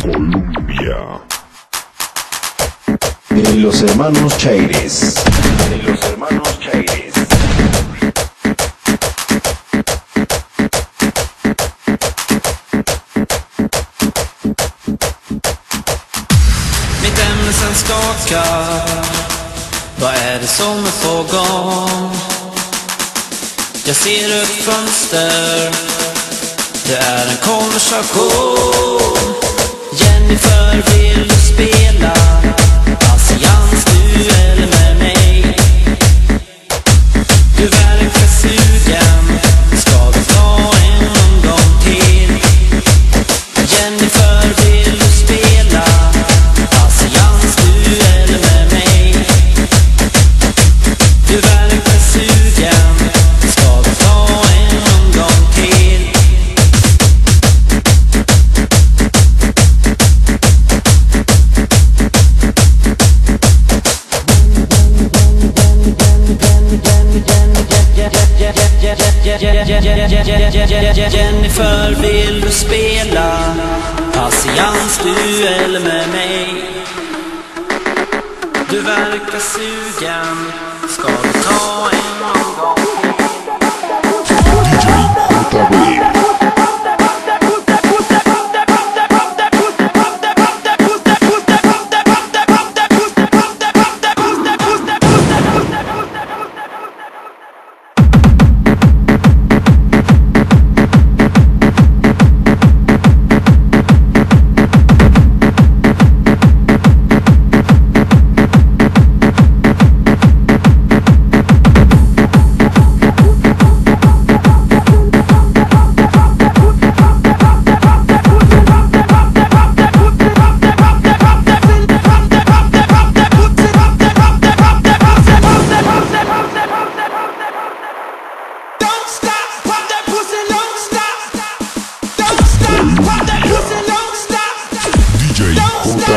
Colombia. De los hermanos Chaires. De los hermanos Chaires. Mitt ämne sen skakar. Vad är det som är på gång? Jag ser upp fönster. Det är en konversation. Jennifer, vill du spela patiens, du eller med mig? Du verkar sugen. Ska vi ta en omgång till? Jennifer, vill du spela patiens, du eller med mig? Du verkar sugen. Ska vi ta en omgång till? Jennifer, vill du spela patiens, du eller med mig? Du verkar sugen. Ska vi ta en omgång? DJ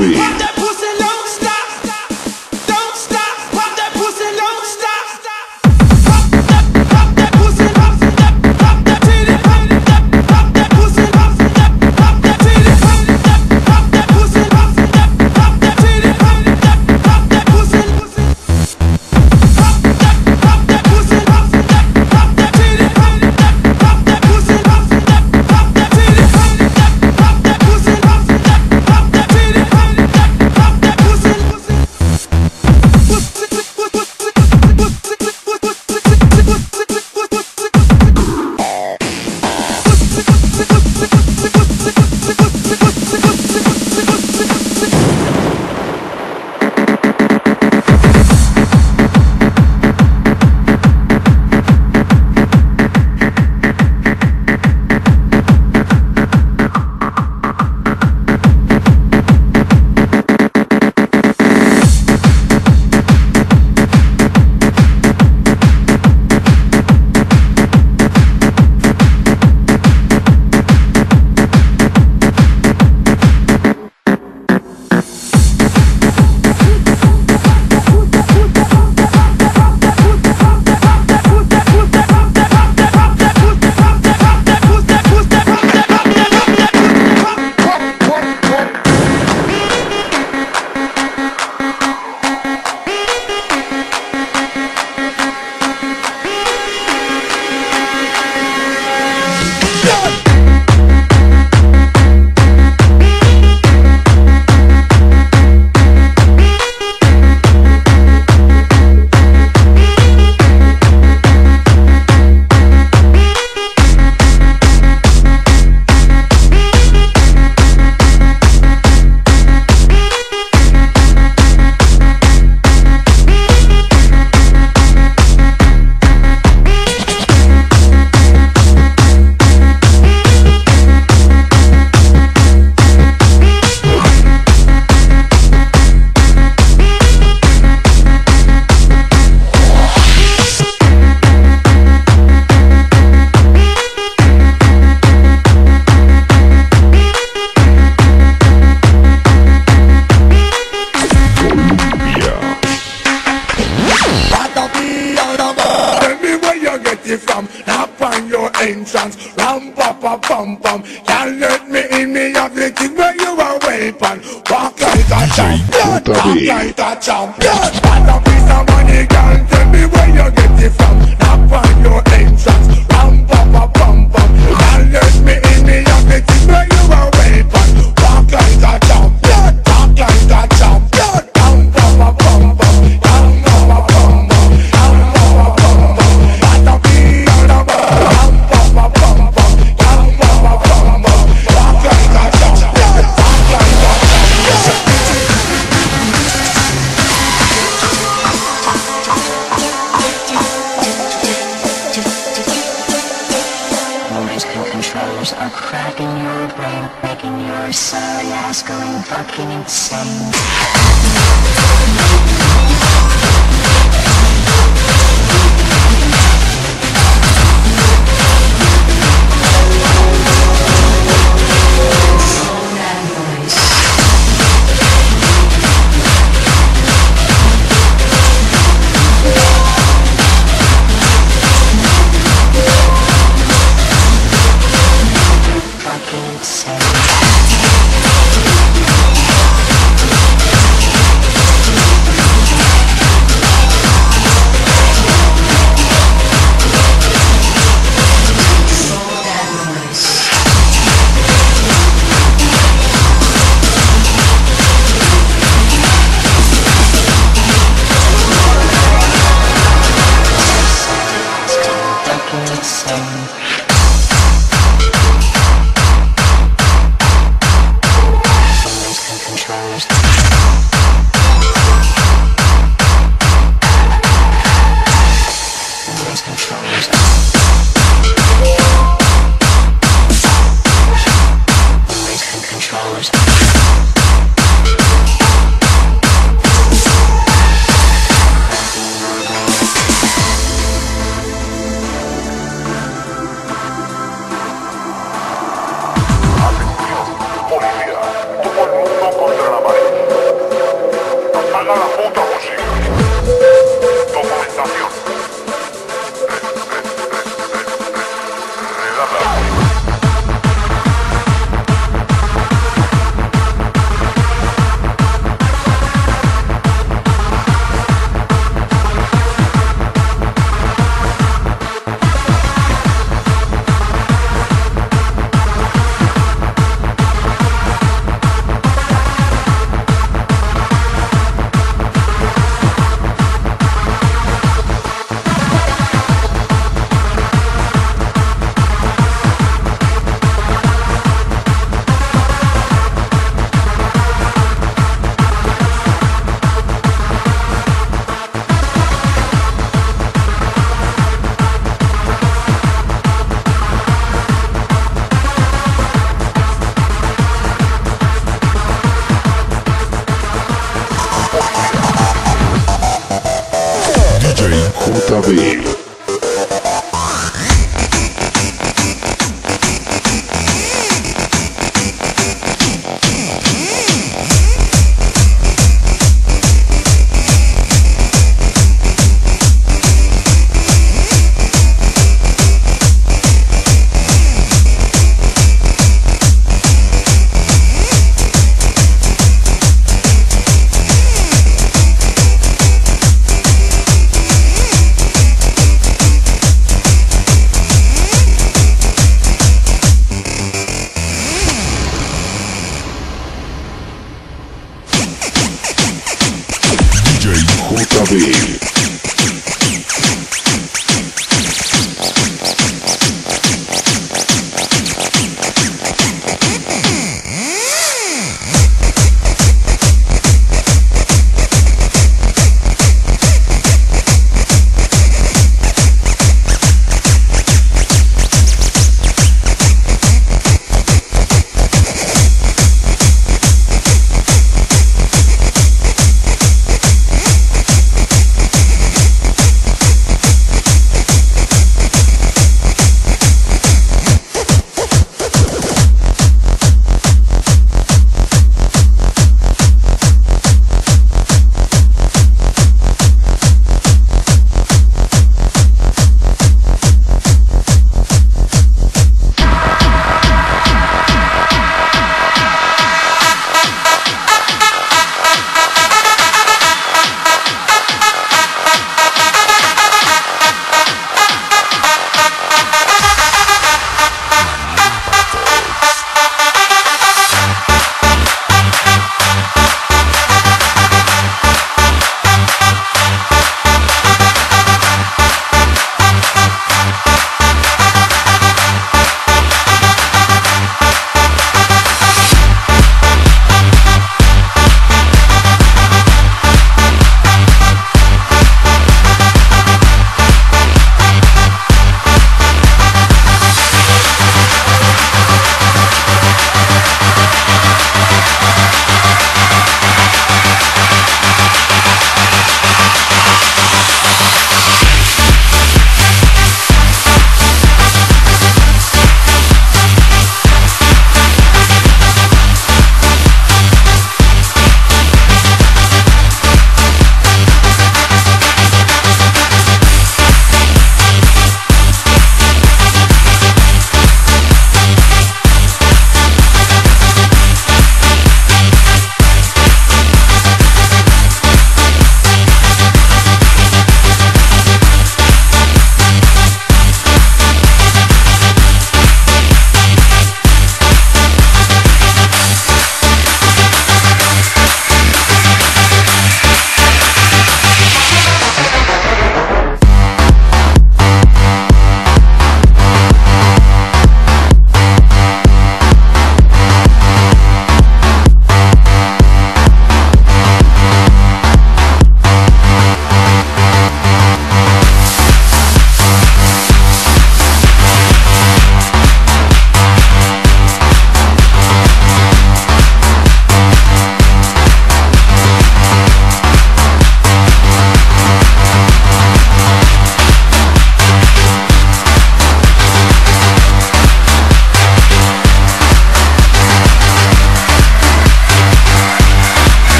JB. pum pum. Can't let me in, me have the thing where you a weapon. Walk like a champion, talk like a champion. And a piece of money, can't tell me where you get it from. Knock on your entrance, ram pum pum pum pum. Can't let me in, me have the thing where you a weapon. Walk like a champion, talk like a champion. Ram pum pum pum pum, ram pum pum pum pum, ram pum pum pum pum. And a piece of money, ram pum pum pum pum, ram pum pum pum pum. Walk like a champion, talk like a champion. Noise controllers are cracking your brain, making your sorry ass going fucking insane. Fucking insane. Fucking insane. Controllers. Noise controllers. Noise controllers. Atención, policía. Todo el mundo contra la pared. Apaga la puta música. Documentación. Relata. JB. JB.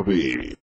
JB.